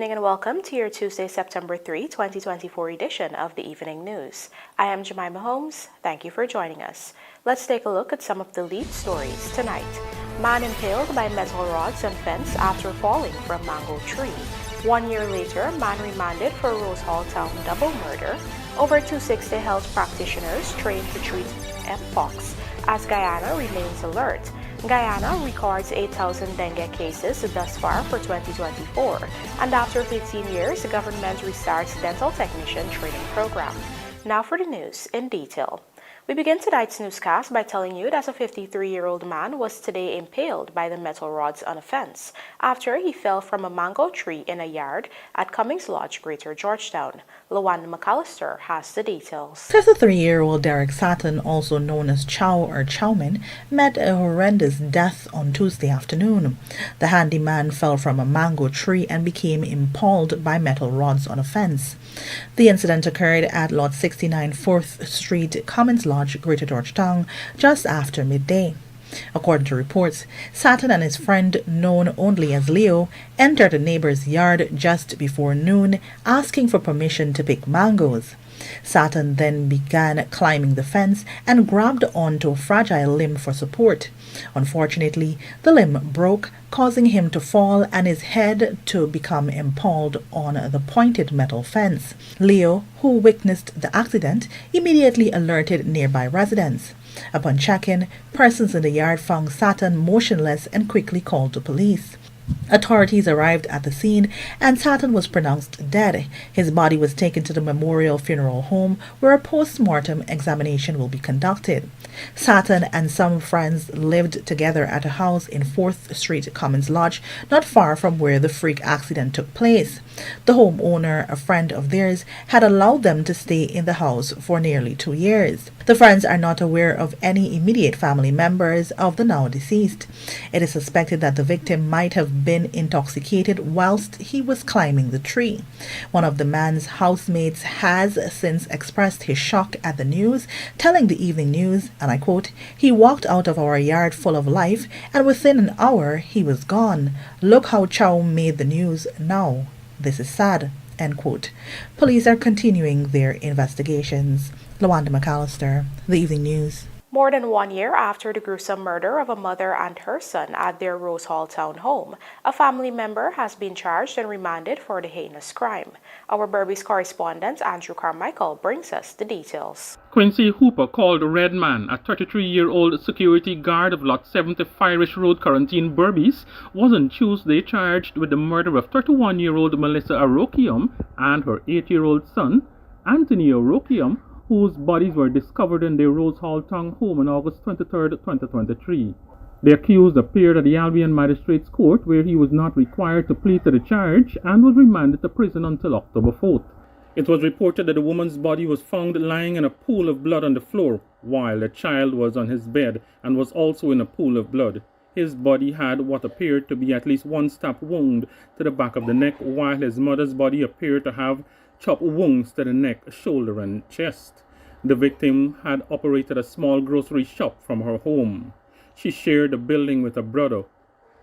evening and welcome to your Tuesday, September 3, 2024 edition of the Evening News. I am Jemima Holmes. Thank you for joining us. Let's take a look at some of the lead stories tonight. Man impaled by metal rods and fence after falling from mango tree. 1 year later, man remanded for Rose Hall Town double murder. Over 260 health practitioners trained to treat MPOX as Guyana remains alert. Guyana records 8,000 dengue cases thus far for 2024, and after 15 years, the government restarts dental technician training program. Now for the news in detail. We begin tonight's newscast by telling you that a 53-year-old man was today impaled by the metal rods on a fence after he fell from a mango tree in a yard at Cummings Lodge, Greater Georgetown. Lawanda McAllister has the details. 53-year-old Derek Saturn, also known as Chow or Chowman, met a horrendous death on Tuesday afternoon. The handyman fell from a mango tree and became impaled by metal rods on a fence. The incident occurred at Lot 69 4th Street, Cummings Lodge, Greater Georgetown, just after midday. According to reports, Saturn and his friend, known only as Leo, entered a neighbor's yard just before noon, asking for permission to pick mangoes. Saturn then began climbing the fence and grabbed onto a fragile limb for support. Unfortunately, the limb broke, causing him to fall and his head to become impaled on the pointed metal fence. Leo, who witnessed the accident, immediately alerted nearby residents. Upon check-in, persons in the yard found Saturn motionless and quickly called the police. Authorities arrived at the scene and Saturn was pronounced dead. His body was taken to the Memorial Funeral Home where a post-mortem examination will be conducted. Saturn and some friends lived together at a house in 4th Street, Cummings Lodge, not far from where the freak accident took place. The homeowner, a friend of theirs, had allowed them to stay in the house for nearly 2 years. The friends are not aware of any immediate family members of the now deceased. It is suspected that the victim might have been intoxicated whilst he was climbing the tree. One of the man's housemates has since expressed his shock at the news, telling the Evening News, and I quote, "He walked out of our yard full of life and within an hour he was gone. Look how Chow made the news now. This is sad." End quote. Police are continuing their investigations. Lawanda McAllister, The Evening News. More than 1 year after the gruesome murder of a mother and her son at their Rose Hall Town home, a family member has been charged and remanded for the heinous crime. Our Berbice correspondent Andrew Carmichael brings us the details. Quincy Hooper, called Redman, a 33-year-old security guard of Lot 70 Firish Road, Quarantine, Berbice, was on Tuesday charged with the murder of 31-year-old Melissa Arokium and her 8-year-old son, Anthony Arokium, whose bodies were discovered in their Rose Hall Town home on August 23, 2023. The accused appeared at the Albion Magistrates Court, where he was not required to plead to the charge and was remanded to prison until October 4th. It was reported that the woman's body was found lying in a pool of blood on the floor, while the child was on his bed and was also in a pool of blood. His body had what appeared to be at least one stab wound to the back of the neck, while his mother's body appeared to have chop wounds to the neck, shoulder, and chest. The victim had operated a small grocery shop from her home. She shared a building with a brother,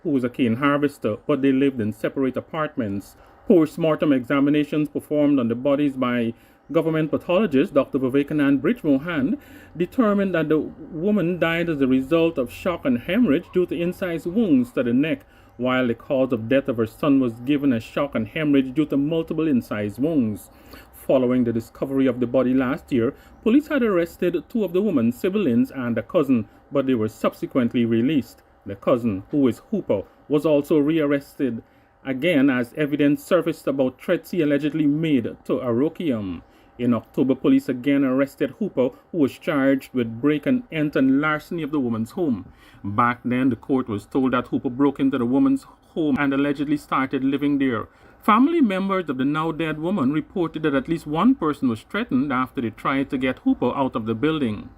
who was a cane harvester, but they lived in separate apartments. Post-mortem examinations performed on the bodies by government pathologist Dr. Vivekanand Bridgemohan determined that the woman died as a result of shock and hemorrhage due to incised wounds to the neck, while the cause of death of her son was given as shock and hemorrhage due to multiple incised wounds. Following the discovery of the body last year, police had arrested 2 of the woman's siblings and a cousin, but they were subsequently released. The cousin, who is Hooper, was also rearrested again as evidence surfaced about threats he allegedly made to Arokium. In October, police again arrested Hooper, who was charged with break and enter and larceny of the woman's home. Back then, the court was told that Hooper broke into the woman's home and allegedly started living there. Family members of the now dead woman reported that at least one person was threatened after they tried to get Hooper out of the building.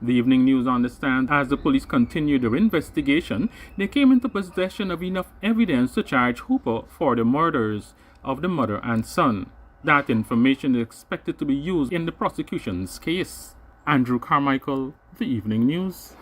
The Evening News understands as the police continued their investigation, they came into possession of enough evidence to charge Hooper for the murders of the mother and son. That information is expected to be used in the prosecution's case. Andrew Carmichael, The Evening News.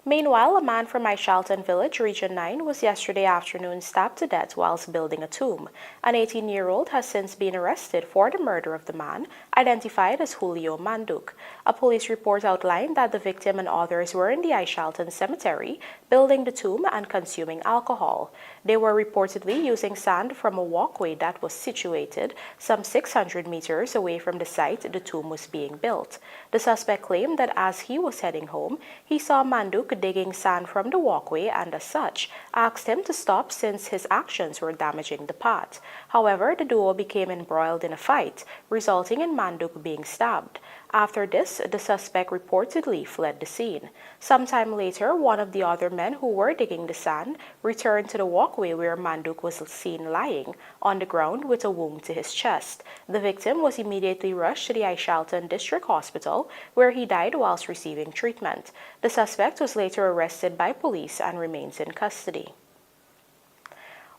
Meanwhile, a man from Ishalton Village, Region 9, was yesterday afternoon stabbed to death whilst building a tomb. An 18-year-old has since been arrested for the murder of the man, identified as Julio Manduk. A police report outlined that the victim and others were in the Ishalton cemetery, building the tomb and consuming alcohol. They were reportedly using sand from a walkway that was situated some 600 meters away from the site the tomb was being built. The suspect claimed that as he was heading home, he saw Manduk digging sand from the walkway and as such asked him to stop since his actions were damaging the path. However, the duo became embroiled in a fight, resulting in Manduk being stabbed. After this, the suspect reportedly fled the scene. Sometime later, one of the other men who were digging the sand returned to the walkway where Manduk was seen lying on the ground with a wound to his chest. The victim was immediately rushed to the Ishalton District Hospital, where he died whilst receiving treatment. The suspect was later arrested by police and remains in custody.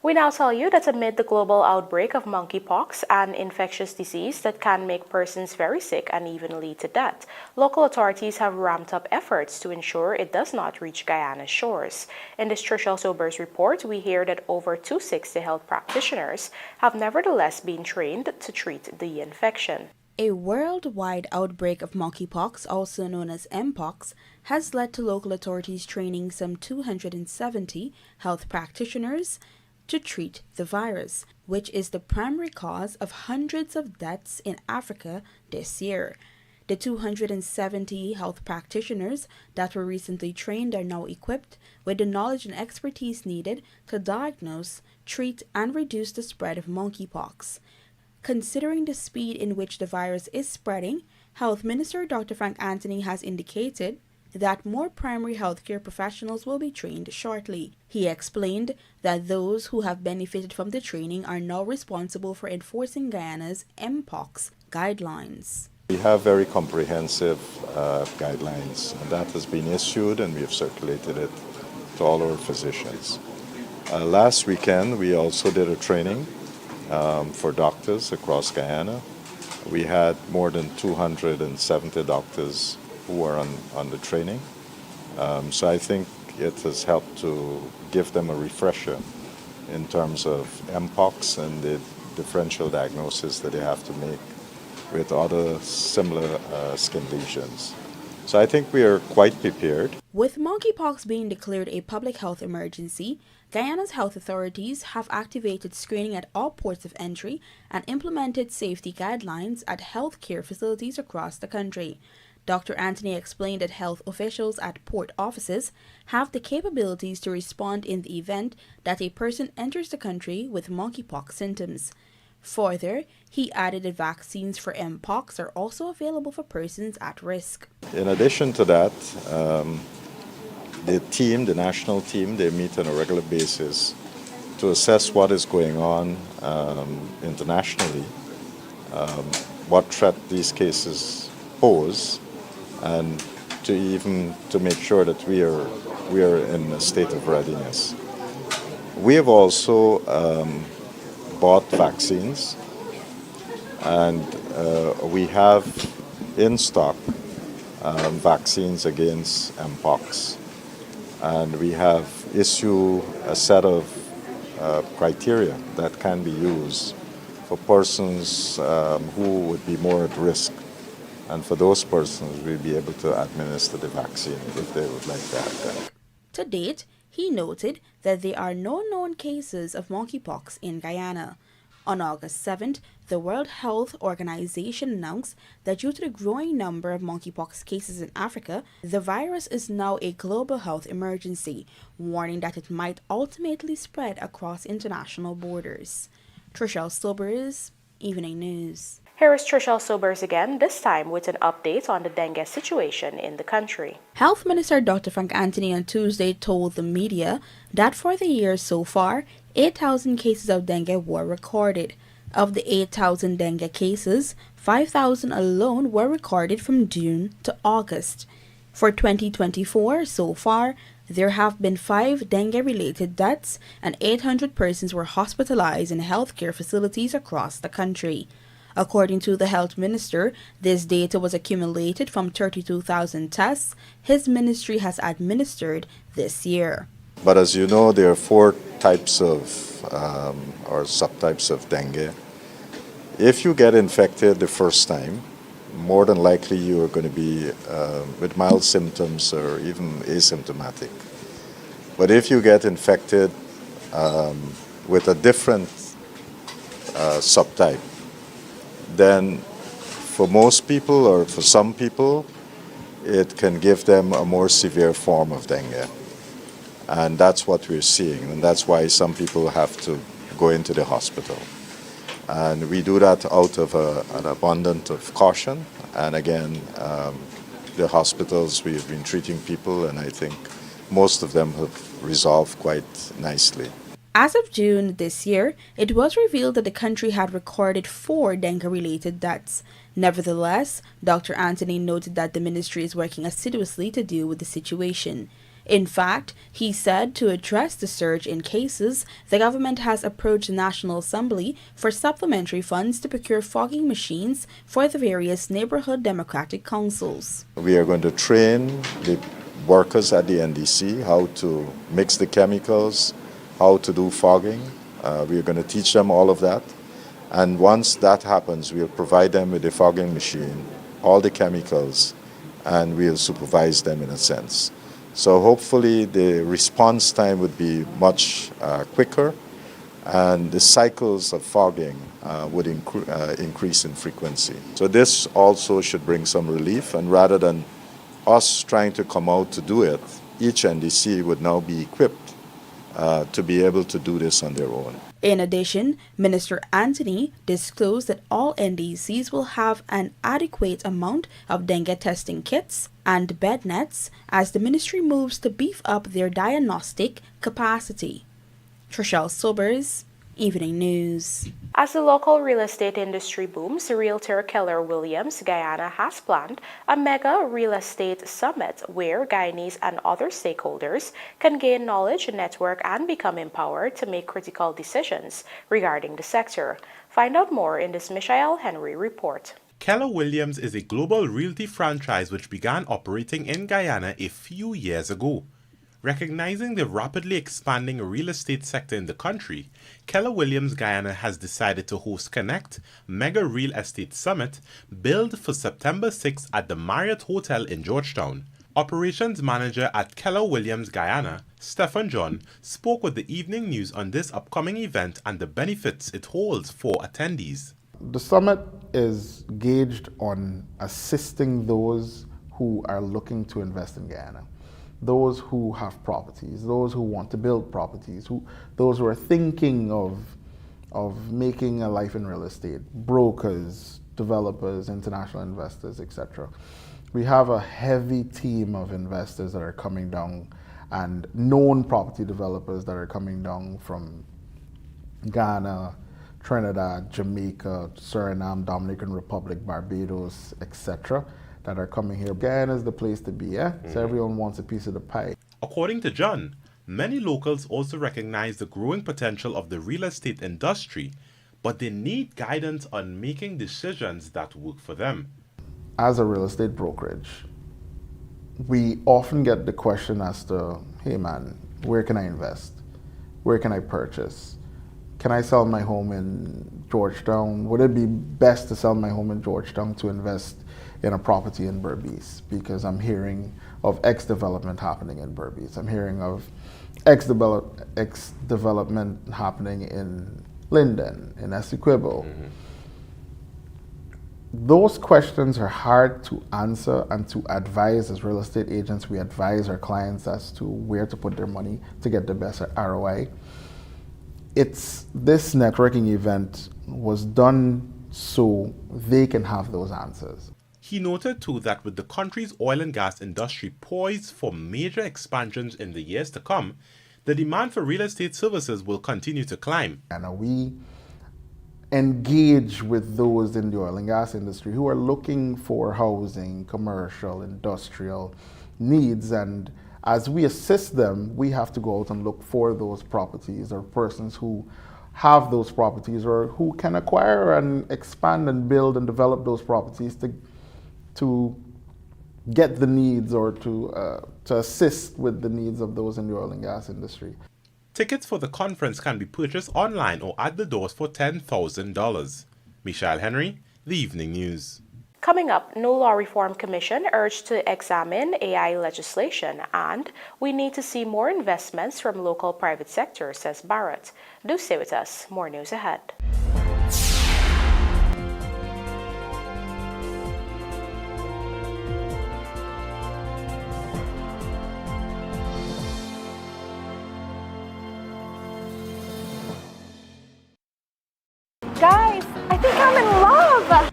We now tell you that amid the global outbreak of monkeypox, an infectious disease that can make persons very sick and even lead to death, local authorities have ramped up efforts to ensure it does not reach Guyana's shores. In this Trishelle Sobers report, we hear that over 260 health practitioners have nevertheless been trained to treat the infection. A worldwide outbreak of monkeypox, also known as MPOX, has led to local authorities training some 270 health practitioners to treat the virus, which is the primary cause of hundreds of deaths in Africa this year. The 270 health practitioners that were recently trained are now equipped with the knowledge and expertise needed to diagnose, treat, and reduce the spread of monkeypox. Considering the speed in which the virus is spreading, Health Minister Dr. Frank Anthony has indicated that more primary healthcare professionals will be trained shortly. He explained that those who have benefited from the training are now responsible for enforcing Guyana's MPOX guidelines. We have very comprehensive guidelines, and that has been issued and we have circulated it to all our physicians. Last weekend we also did a training for doctors across Guyana. We had more than 270 doctors who were on the training. So I think it has helped to give them a refresher in terms of MPOX and the differential diagnosis that they have to make with other similar skin lesions. So I think we are quite prepared. With monkeypox being declared a public health emergency, Guyana's health authorities have activated screening at all ports of entry and implemented safety guidelines at healthcare facilities across the country. Dr. Anthony explained that health officials at port offices have the capabilities to respond in the event that a person enters the country with monkeypox symptoms. Further, he added that vaccines for MPOX are also available for persons at risk. In addition to that, the national team, they meet on a regular basis to assess what is going on internationally, what threat these cases pose, and to make sure that we are in a state of readiness. We have also bought vaccines, and we have in stock vaccines against MPOX, and we have issued a set of criteria that can be used for persons who would be more at risk. And for those persons, we'll be able to administer the vaccine if they would like to have that. To date, he noted that there are no known cases of monkeypox in Guyana. On August 7th, the World Health Organization announced that due to the growing number of monkeypox cases in Africa, the virus is now a global health emergency, warning that it might ultimately spread across international borders. Trishelle Sobers, Evening News. Here is Trishelle Sobers again, this time with an update on the dengue situation in the country. Health Minister Dr. Frank Anthony on Tuesday told the media that for the year so far, 8,000 cases of dengue were recorded. Of the 8,000 dengue cases, 5,000 alone were recorded from June to August. For 2024, so far, there have been 5 dengue-related deaths and 800 persons were hospitalized in healthcare facilities across the country. According to the health minister, this data was accumulated from 32,000 tests his ministry has administered this year. But as you know, there are four types of or subtypes of dengue. If you get infected the first time, more than likely you are going to be with mild symptoms or even asymptomatic. But if you get infected with a different subtype, then for most people or for some people, it can give them a more severe form of dengue. And that's what we're seeing, and that's why some people have to go into the hospital. And we do that out of an abundance of caution. And again, the hospitals, we've been treating people, and I think most of them have resolved quite nicely. As of June this year, it was revealed that the country had recorded 4 dengue-related deaths. Nevertheless, Dr. Anthony noted that the ministry is working assiduously to deal with the situation. In fact, he said to address the surge in cases, the government has approached the National Assembly for supplementary funds to procure fogging machines for the various neighborhood democratic councils. We are going to train the workers at the NDC how to mix the chemicals, how to do fogging. We are going to teach them all of that. And once that happens, we'll provide them with the fogging machine, all the chemicals, and we'll supervise them in a sense. So hopefully the response time would be much quicker, and the cycles of fogging would increase in frequency. So this also should bring some relief, and rather than us trying to come out to do it, each NDC would now be equipped to be able to do this on their own. In addition, Minister Anthony disclosed that all NDCs will have an adequate amount of dengue testing kits and bed nets as the ministry moves to beef up their diagnostic capacity. Trishelle Sobers, Evening News. As the local real estate industry booms, Realtor Keller Williams Guyana has planned a mega real estate summit where Guyanese and other stakeholders can gain knowledge, network, and become empowered to make critical decisions regarding the sector. Find out more in this Michael Henry report. Keller Williams is a global realty franchise which began operating in Guyana a few years ago. Recognizing the rapidly expanding real estate sector in the country, Keller Williams Guyana has decided to host Connect Mega Real Estate Summit billed for September 6 at the Marriott Hotel in Georgetown. Operations Manager at Keller Williams Guyana, Stephen John, spoke with the Evening News on this upcoming event and the benefits it holds for attendees. The summit is gauged on assisting those who are looking to invest in Guyana. Those who have properties, those who want to build properties, those who are thinking of making a life in real estate, brokers, developers, international investors, etc. We have a heavy team of investors that are coming down and known property developers that are coming down from Ghana, Trinidad, Jamaica, Suriname, Dominican Republic, Barbados, etc. that are coming here. Guyana is the place to be, yeah? So everyone wants a piece of the pie. According to John, many locals also recognize the growing potential of the real estate industry, but they need guidance on making decisions that work for them. As a real estate brokerage, we often get the question as to, hey man, where can I invest? Where can I purchase? Can I sell my home in Georgetown? Would it be best to sell my home in Georgetown to invest in a property in Berbice? Because I'm hearing of X development happening in Berbice. I'm hearing of X development happening in Linden, in Essequibo. Those questions are hard to answer and to advise. As real estate agents, we advise our clients as to where to put their money to get the best ROI. This networking event was done so they can have those answers. He noted too that with the country's oil and gas industry poised for major expansions in the years to come, the demand for real estate services will continue to climb. And we engage with those in the oil and gas industry who are looking for housing, commercial, industrial needs, and as we assist them, we have to go out and look for those properties or persons who have those properties or who can acquire and expand and build and develop those properties to get the needs or to assist with the needs of those in the oil and gas industry. Tickets for the conference can be purchased online or at the doors for $10,000. Michelle Henry, The Evening News. Coming up, New Law Reform Commission urged to examine AI legislation, and we need to see more investments from local private sector, says Barrett. Do stay with us. More news ahead. Guys, I think I'm in love!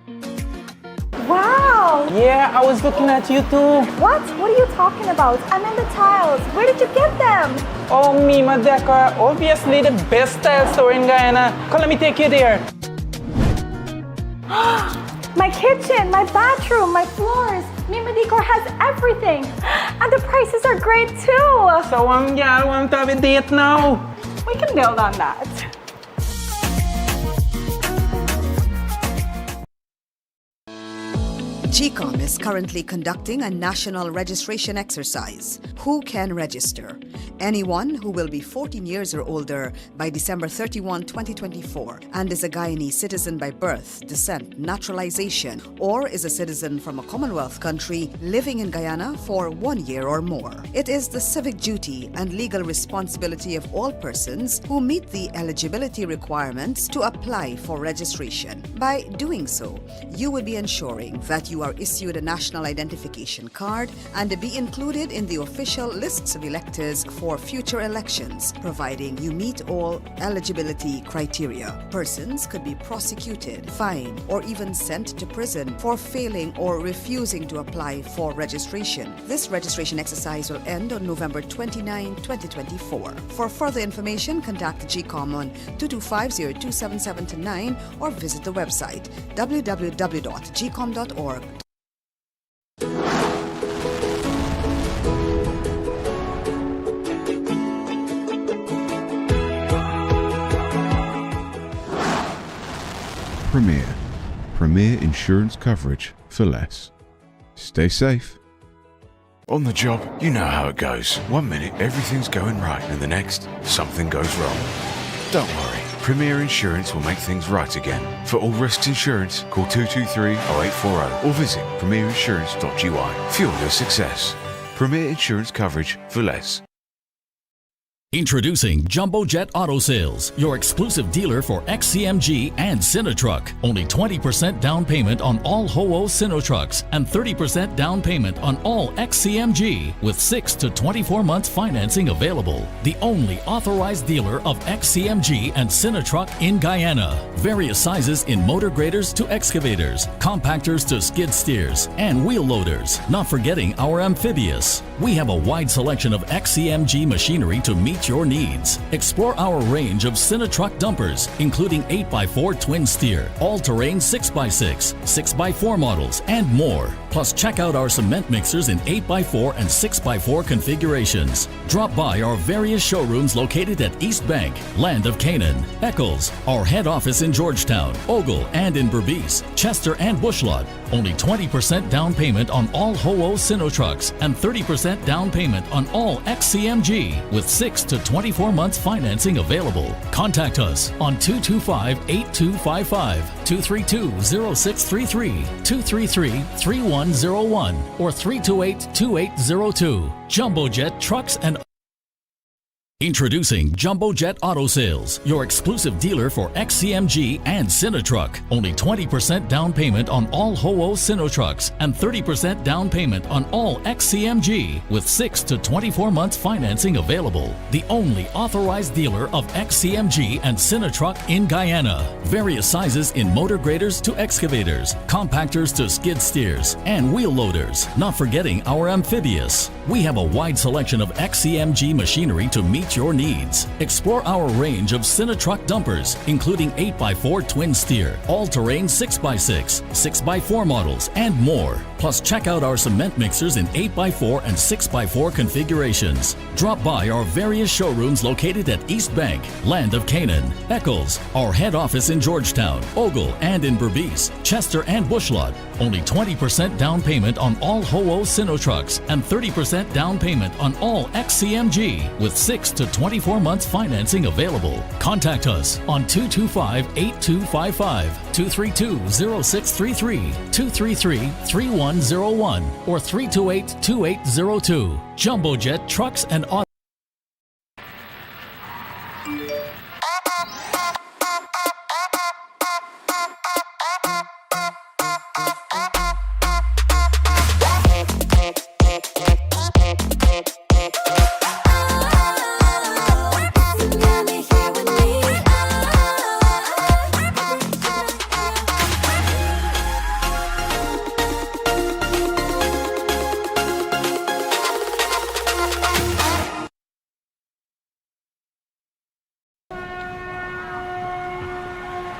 Wow! Yeah, I was looking at you too. What? What are you talking about? I'm in the tiles. Where did you get them? Oh, Mima Decor, obviously the best tile store in Guyana. Come, let me take you there. My kitchen, my bathroom, my floors. Mima Decor has everything. And the prices are great too. So, yeah, I want to have a date now. We can build on that. GCOM is currently conducting a national registration exercise. Who can register? Anyone who will be 14 years or older by December 31, 2024 and is a Guyanese citizen by birth, descent, naturalization, or is a citizen from a Commonwealth country living in Guyana for 1 year or more. It is the civic duty and legal responsibility of all persons who meet the eligibility requirements to apply for registration. By doing so, you will be ensuring that you are issued a national identification card and be included in the official lists of electors for future elections, providing you meet all eligibility criteria. Persons could be prosecuted, fined, or even sent to prison for failing or refusing to apply for registration. This registration exercise will end on November 29, 2024. For further information, contact GCOM on 225-0277-9 or visit the website www.gcom.org. Premier insurance coverage for less. Stay safe. On the job, you know how it goes. 1 minute, everything's going right, and the next, something goes wrong. Don't worry, Premier Insurance will make things right again. For all risks insurance, call 223-0840 or visit premierinsurance.gy. Fuel your success. Premier Insurance coverage for less. Introducing Jumbo Jet Auto Sales, your exclusive dealer for XCMG and Sinotruck. Only 20% down payment on all HOO Sinotrucks and 30% down payment on all XCMG with 6 to 24 months financing available. The only authorized dealer of XCMG and Sinotruck in Guyana. Various sizes in motor graders to excavators, compactors to skid steers, and wheel loaders. Not forgetting our amphibious. We have a wide selection of XCMG machinery to meet your needs. Explore our range of Sinotruck dumpers, including 8x4 twin steer, all-terrain 6x6, 6x4 models, and more. Plus, check out our cement mixers in 8x4 and 6x4 configurations. Drop by our various showrooms located at East Bank, Land of Canaan, Eccles, our head office in Georgetown, Ogle, and in Berbice, Chester, and Bushlot. Only 20% down payment on all HOO Sinotrucks and 30% down payment on all XCMG with 6 to 24 months financing available. Contact us on 225-8255, 232-0633, 233-3101, or 328-2802. Jumbo Jet Trucks and Introducing Jumbo Jet Auto Sales, your exclusive dealer for XCMG and Sinotruck. Only 20% down payment on all HOO Sinotrucks and 30% down payment on all XCMG with 6 to 24 months financing available. The only authorized dealer of XCMG and Sinotruck in Guyana. Various sizes in motor graders to excavators, compactors to skid steers, and wheel loaders. Not forgetting our amphibious. We have a wide selection of XCMG machinery to meet meet your needs. Explore our range of Cinetruck dumpers, including 8x4 twin steer, all-terrain 6x6, 6x4 models, and more. Plus, check out our cement mixers in 8x4 and 6x4 configurations. Drop by our various showrooms located at East Bank, Land of Canaan, Eccles, our head office in Georgetown, Ogle, and in Berbice, Chester, and Bushlot. Only 20% down payment on all HOO Cinetrucks and 30% down payment on all XCMG with 6 to 24 months financing available. Contact us on 225-8255, 232-0633, 233-3101, or 328-2802. Jumbo Jet Trucks and Auto.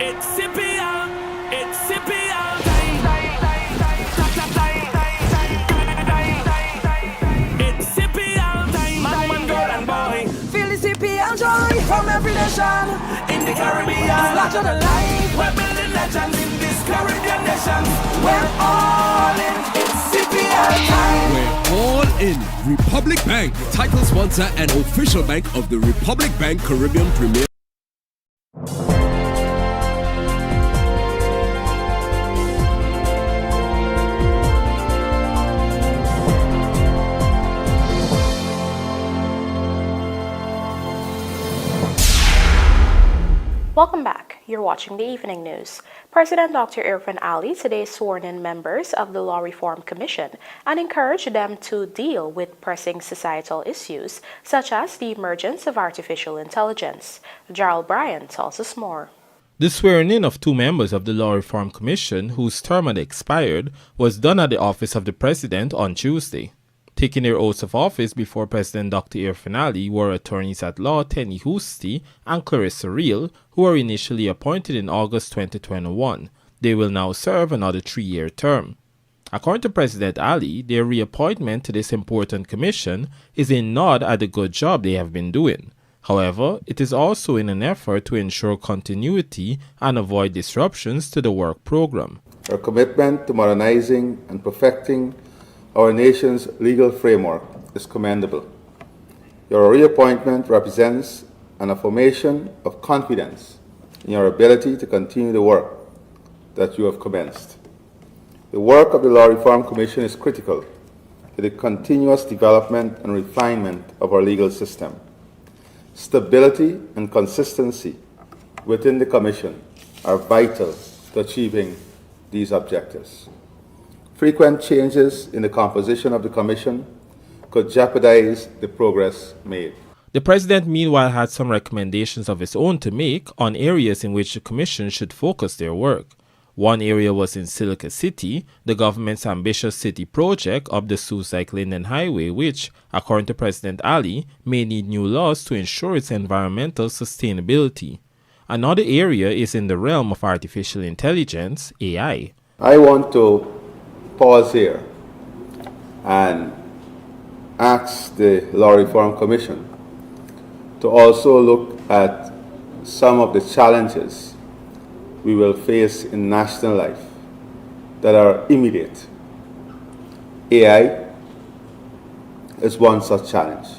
It's Scipio, it's Scipio. It's Scipio time. Man, girl, and boy. Feel the Scipio joy from every nation in the Caribbean. Larger than life, we're building legends in this Caribbean nation. We're all in. It's Scipio time. We're all in. Republic Bank, title sponsor and official bank of the Republic Bank Caribbean Premier. Welcome back. You're watching the Evening News. President Dr. Irfan Ali today sworn in members of the Law Reform Commission and encouraged them to deal with pressing societal issues such as the emergence of artificial intelligence. Gerald Bryan tells us more. The swearing-in of two members of the Law Reform Commission whose term had expired was done at the office of the President on Tuesday. Taking their oaths of office before President Dr. Irfan Ali were attorneys at law Tenny Husty and Clarissa Reel, who were initially appointed in August 2021. They will now serve another 3-year term. According to President Ali, their reappointment to this important commission is a nod at the good job they have been doing. However, it is also in an effort to ensure continuity and avoid disruptions to the work program. Our commitment to modernizing and perfecting our nation's legal framework is commendable. Your reappointment represents an affirmation of confidence in your ability to continue the work that you have commenced. The work of the Law Reform Commission is critical to the continuous development and refinement of our legal system. Stability and consistency within the Commission are vital to achieving these objectives. Frequent changes in the composition of the Commission could jeopardize the progress made. The President meanwhile had some recommendations of his own to make on areas in which the Commission should focus their work. One area was in Silica City, the government's ambitious city project up the Sioux-Linden Highway, which, according to President Ali, may need new laws to ensure its environmental sustainability. Another area is in the realm of artificial intelligence, AI. I want to pause here and ask the Law Reform Commission to also look at some of the challenges we will face in national life that are immediate. AI is one such challenge.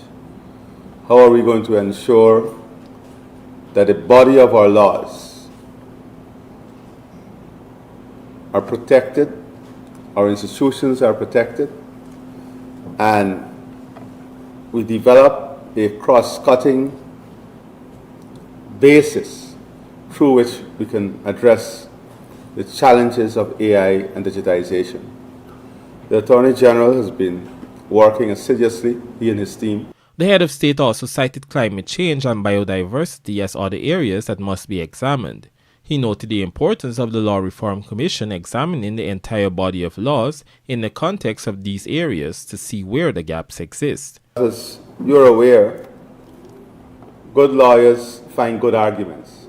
How are we going to ensure that the body of our laws are protected, our institutions are protected, and we develop a cross-cutting basis through which we can address the challenges of AI and digitization. The Attorney General has been working assiduously, he and his team. The head of state also cited climate change and biodiversity as other areas that must be examined. He noted the importance of the Law Reform Commission examining the entire body of laws in the context of these areas to see where the gaps exist. As you're aware, good lawyers find good arguments.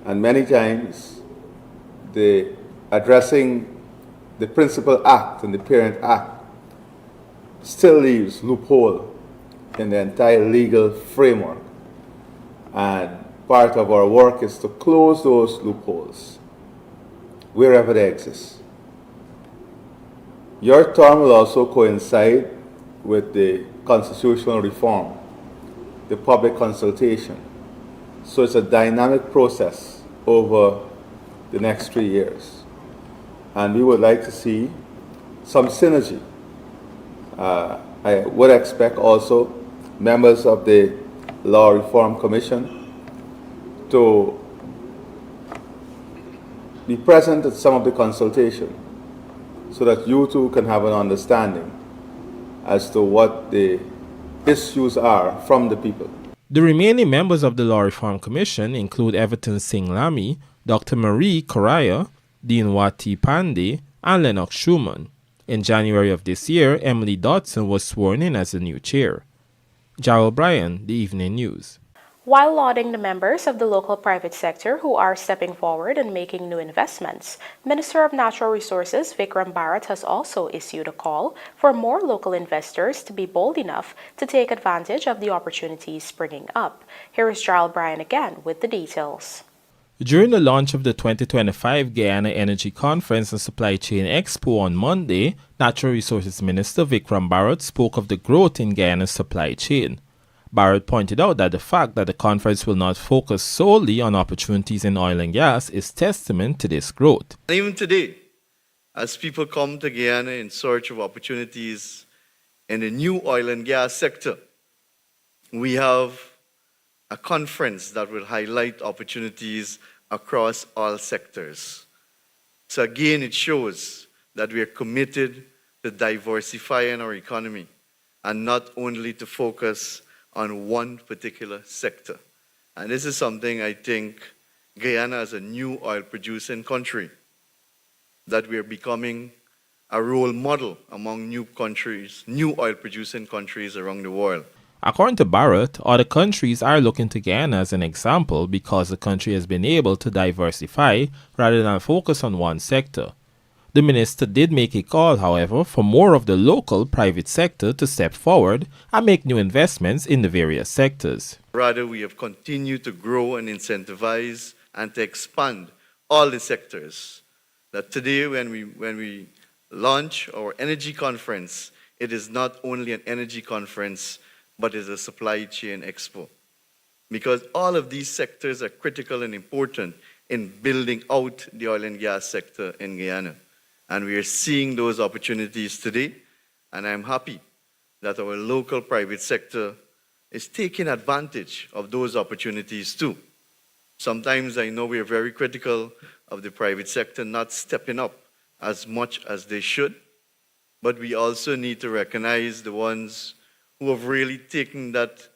And many times, addressing the principal act and the parent act still leaves loophole in the entire legal framework. And part of our work is to close those loopholes wherever they exist. Your term will also coincide with the constitutional reform, the public consultation. So it's a dynamic process over the next 3 years. And we would like to see some synergy. I would expect also members of the Law Reform Commission to be present at some of the consultation so that you too can have an understanding as to what the issues are from the people. The remaining members of the Law Reform Commission include Everton Singh Lamy, Dr. Marie Correa, Dean Wati Pandey, and Lennox Schumann. In January of this year, Emily Dodson was sworn in as the new chair. Jarrell Bryan, The Evening News. While lauding the members of the local private sector who are stepping forward and making new investments, Minister of Natural Resources Vikram Bharat has also issued a call for more local investors to be bold enough to take advantage of the opportunities springing up. Here is Jarrell Bryan again with the details. During the launch of the 2025 Guyana Energy Conference and Supply Chain Expo on Monday, Natural Resources Minister Vikram Bharat spoke of the growth in Guyana's supply chain. Bharat pointed out that the fact that the conference will not focus solely on opportunities in oil and gas is testament to this growth. Even today, as people come to Guyana in search of opportunities in the new oil and gas sector, we have a conference that will highlight opportunities across all sectors. So again, it shows that we are committed to diversifying our economy and not only to focus on one particular sector. And this is something I think Guyana as a new oil producing country, that we are becoming a role model among new countries, new oil producing countries around the world. According to Bharat, other countries are looking to Guyana as an example because the country has been able to diversify rather than focus on one sector. The minister did make a call, however, for more of the local private sector to step forward and make new investments in the various sectors. Rather, we have continued to grow and incentivize and to expand all the sectors. That today, when we launch our energy conference, it is not only an energy conference, but is a supply chain expo. Because all of these sectors are critical and important in building out the oil and gas sector in Guyana. And we are seeing those opportunities today, and I'm happy that our local private sector is taking advantage of those opportunities too. Sometimes I know we are very critical of the private sector not stepping up as much as they should, but we also need to recognize the ones who have really taken that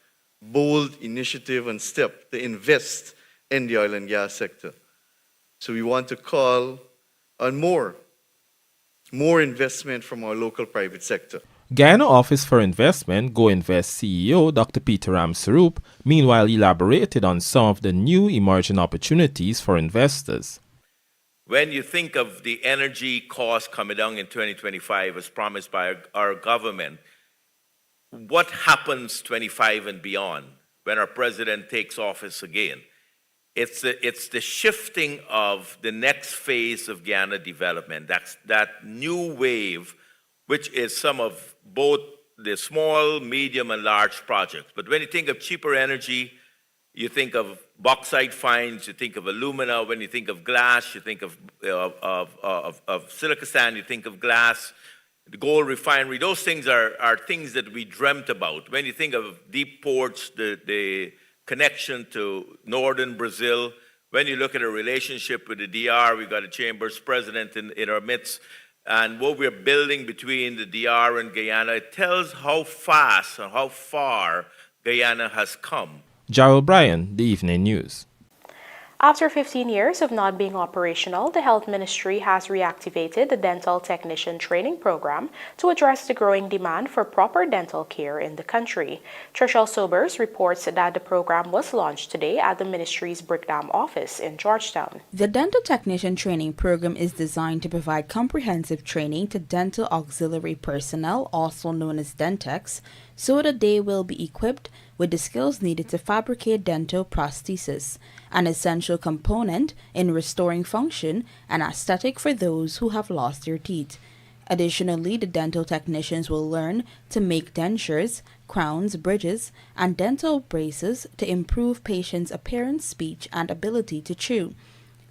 bold initiative and step to invest in the oil and gas sector. So we want to call on more investment from our local private sector. Guyana Office for Investment, Go Invest CEO Dr. Peter Ramsarup, meanwhile elaborated on some of the new emerging opportunities for investors. When you think of the energy cost coming down in 2025 as promised by our government, what happens 25 and beyond when our president takes office again? It's the shifting of the next phase of Guyana development. That's that new wave, which is some of both the small, medium, and large projects. But when you think of cheaper energy, you think of bauxite finds, you think of alumina. When you think of glass, you think of silica sand, you think of glass. The gold refinery, those things are things that we dreamt about. When you think of deep ports, the connection to northern Brazil, when you look at a relationship with the DR, we've got a Chambers president in our midst, and what we're building between the DR and Guyana, it tells how fast and how far Guyana has come. Jarrell Bryan, The Evening News. After 15 years of not being operational, the Health Ministry has reactivated the Dental Technician Training Program to address the growing demand for proper dental care in the country. Trishelle Sobers reports that the program was launched today at the Ministry's Brickdam office in Georgetown. The Dental Technician Training Program is designed to provide comprehensive training to dental auxiliary personnel, also known as dentechs, so that they will be equipped with the skills needed to fabricate dental prosthesis, an essential component in restoring function and aesthetic for those who have lost their teeth. Additionally, the dental technicians will learn to make dentures, crowns, bridges, and dental braces to improve patients' appearance, speech, and ability to chew.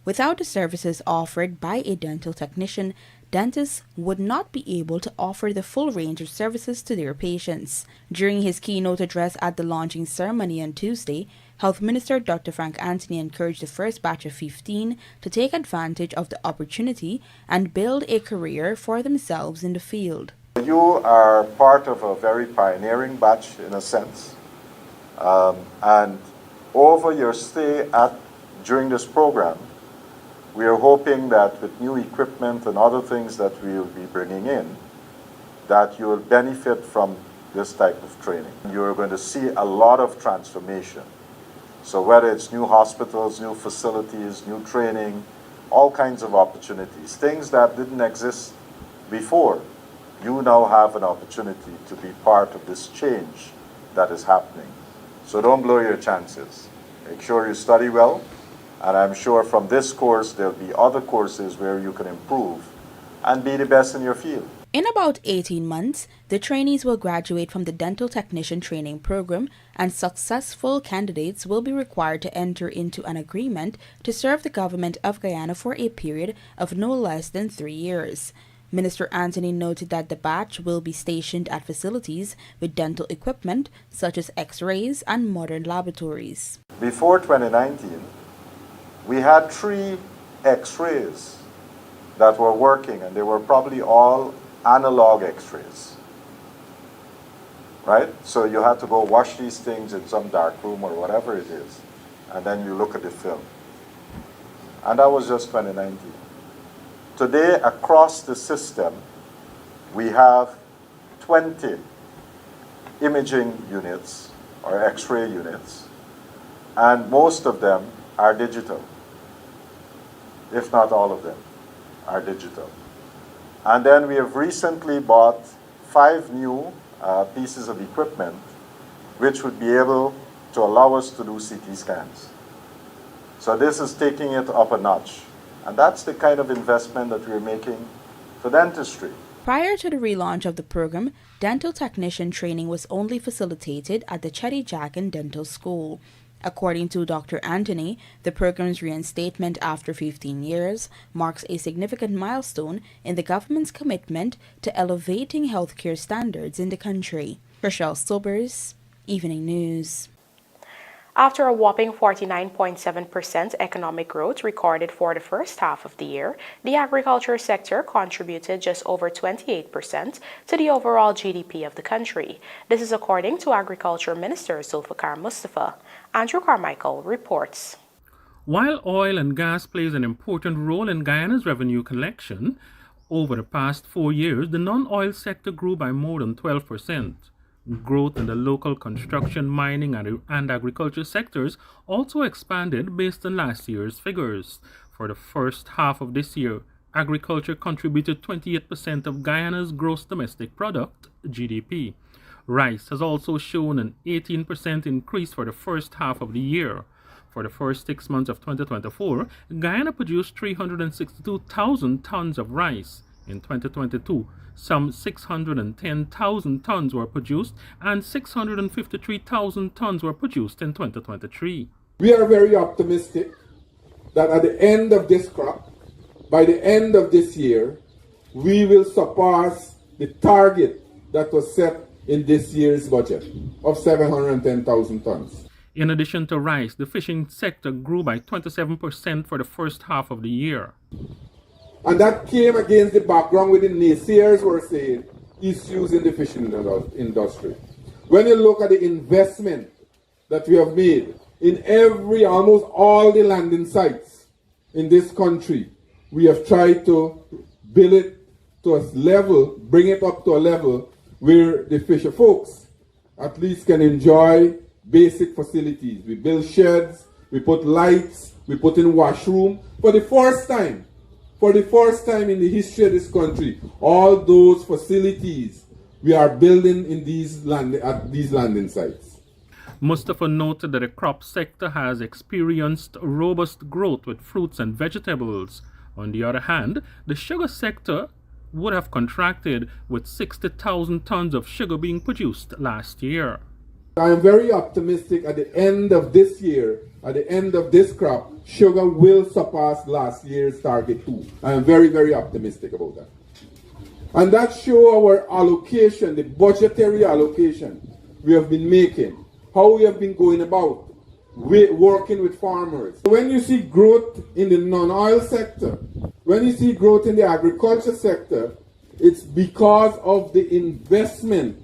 Without the services offered by a dental technician, dentists would not be able to offer the full range of services to their patients. During his keynote address at the launching ceremony on Tuesday, Health Minister Dr. Frank Anthony encouraged the first batch of 15 to take advantage of the opportunity and build a career for themselves in the field. You are part of a very pioneering batch in a sense, and over your stay during this program, we are hoping that with new equipment and other things that we will be bringing in, that you will benefit from this type of training. You are going to see a lot of transformation. So whether it's new hospitals, new facilities, new training, all kinds of opportunities, things that didn't exist before, you now have an opportunity to be part of this change that is happening. So don't blow your chances. Make sure you study well. And I'm sure from this course, there'll be other courses where you can improve and be the best in your field. In about 18 months, the trainees will graduate from the Dental Technician Training Program, and successful candidates will be required to enter into an agreement to serve the government of Guyana for a period of no less than 3 years. Minister Anthony noted that the batch will be stationed at facilities with dental equipment such as x-rays and modern laboratories. Before 2019, we had 3 x-rays that were working, and they were probably all analog x-rays, right? So you had to go wash these things in some dark room or whatever it is, and then you look at the film. And that was just 2019. Today, across the system, we have 20 imaging units or x-ray units, and most of them are digital. If not all of them are digital. And then we have recently bought 5 new pieces of equipment which would be able to allow us to do CT scans. So this is taking it up a notch. And that's the kind of investment that we're making for dentistry. Prior to the relaunch of the program, dental technician training was only facilitated at the Chetty Jacken Dental School. According to Dr. Anthony, the program's reinstatement after 15 years marks a significant milestone in the government's commitment to elevating healthcare standards in the country. Trishelle Sobers, Evening News. After a whopping 49.7% economic growth recorded for the first half of the year, the agriculture sector contributed just over 28% to the overall GDP of the country. This is according to Agriculture Minister Zulfikar Mustafa. Andrew Carmichael reports. While oil and gas plays an important role in Guyana's revenue collection, over the past 4 years, the non-oil sector grew by more than 12%. Growth in the local construction, mining, and agriculture sectors also expanded based on last year's figures. For the first half of this year, agriculture contributed 28% of Guyana's gross domestic product, GDP. Rice has also shown an 18% increase for the first half of the year. For the first 6 months of 2024, Guyana produced 362,000 tons of rice. In 2022, some 610,000 tons were produced and 653,000 tons were produced in 2023. We are very optimistic that at the end of this crop, by the end of this year, we will surpass the target that was set in this year's budget of 710,000 tons. In addition to rice, the fishing sector grew by 27% for the first half of the year. And that came against the background where the naysayers were saying issues in the fishing industry. When you look at the investment that we have made in almost all the landing sites in this country, we have tried to build it to a level, bring it up to a level where the fisher folks at least can enjoy basic facilities. We build sheds, we put lights, we put in washroom. For the first time in the history of this country, all those facilities we are building in at these landing sites. Mustafa noted that the crop sector has experienced robust growth with fruits and vegetables. On the other hand, the sugar sector would have contracted with 60,000 tons of sugar being produced last year. I am very optimistic at the end of this year, at the end of this crop, sugar will surpass last year's target too. I am very, very optimistic about that. And that shows our allocation, the budgetary allocation we have been making, how we have been going about working with farmers. When you see growth in the non-oil sector, when you see growth in the agriculture sector, it's because of the investment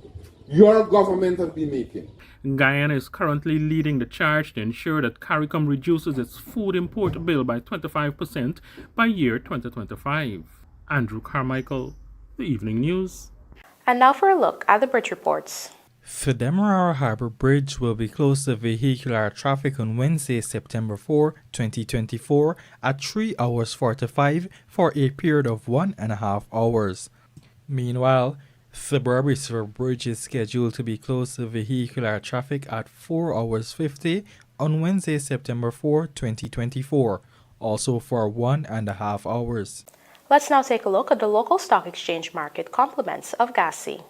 your government has been making. Guyana is currently leading the charge to ensure that CARICOM reduces its food import bill by 25% by year 2025. Andrew Carmichael, The Evening News. And now for a look at the bridge reports. The Demerara Harbour Bridge will be closed to vehicular traffic on Wednesday, September 4, 2024 at 3 hours 45 for a period of 1.5 hours. Meanwhile, the Berbice River Bridge is scheduled to be closed to vehicular traffic at 4 hours 50 on Wednesday, September 4, 2024, also for 1.5 hours. Let's now take a look at the local stock exchange market compliments of GASI.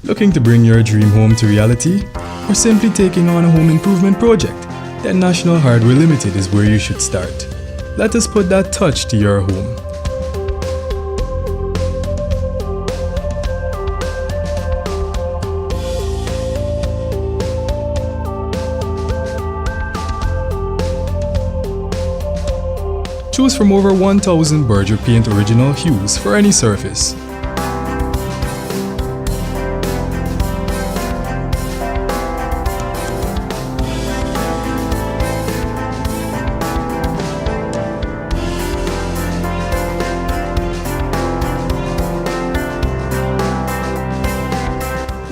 Looking to bring your dream home to reality? Or simply taking on a home improvement project? Then National Hardware Limited is where you should start. Let us put that touch to your home. Choose from over 1,000 Berger Paint original hues for any surface.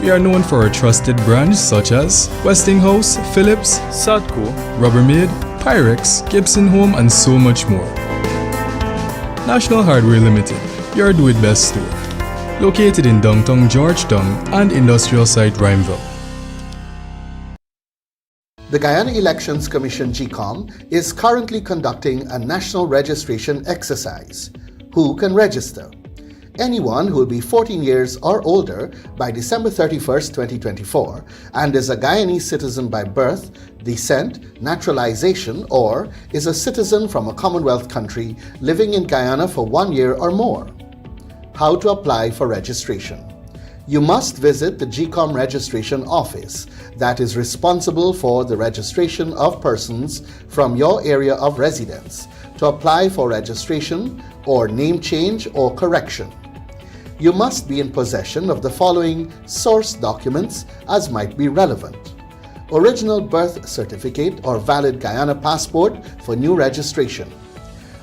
We are known for our trusted brands such as Westinghouse, Philips, Sadco, Rubbermaid, Pyrex, Gibson Home, and so much more. National Hardware Limited, your do-it-best store. Located in downtown Georgetown and industrial site Rhymeville. The Guyana Elections Commission GCOM is currently conducting a national registration exercise. Who can register? Anyone who will be 14 years or older by December 31st, 2024 and is a Guyanese citizen by birth, descent, naturalization, or is a citizen from a Commonwealth country living in Guyana for 1 year or more. How to apply for registration? You must visit the GCOM registration office that is responsible for the registration of persons from your area of residence to apply for registration or name change or correction. You must be in possession of the following source documents as might be relevant: original birth certificate or valid Guyana passport for new registration,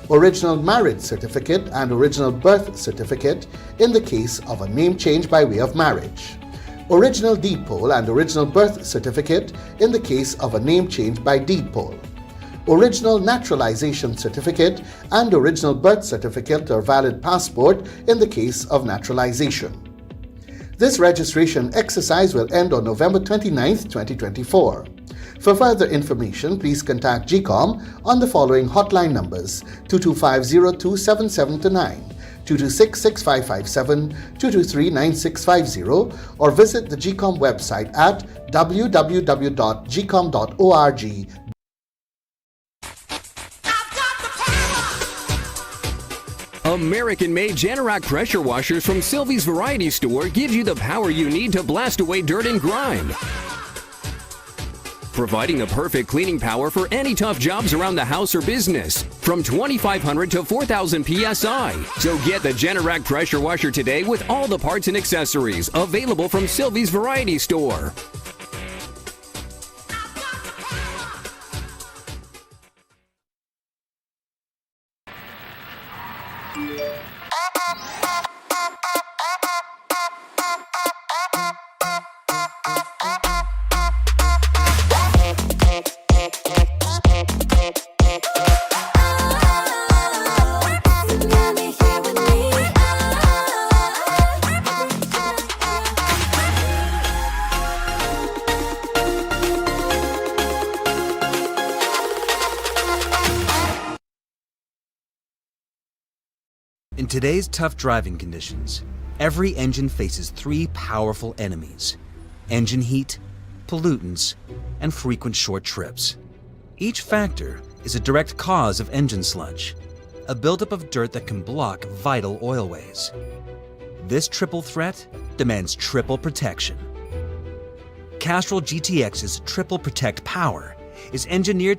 original marriage certificate and original birth certificate in the case of a name change by way of marriage, original deed poll and original birth certificate in the case of a name change by deed poll, original naturalization certificate, and original birth certificate or valid passport in the case of naturalization. This registration exercise will end on November 29, 2024. For further information, please contact GCOM on the following hotline numbers: 225-027729, 226-6557, 223-9650, or visit the GCOM website at www.gcom.org. American-made Generac pressure washers from Sylvie's Variety Store gives you the power you need to blast away dirt and grime, providing the perfect cleaning power for any tough jobs around the house or business, from 2,500 to 4,000 PSI. So get the Generac pressure washer today with all the parts and accessories available from Sylvie's Variety Store. In today's tough driving conditions, every engine faces three powerful enemies: engine heat, pollutants, and frequent short trips. Each factor is a direct cause of engine sludge, a buildup of dirt that can block vital oilways. This triple threat demands triple protection. Castrol GTX's Triple Protect Power is engineered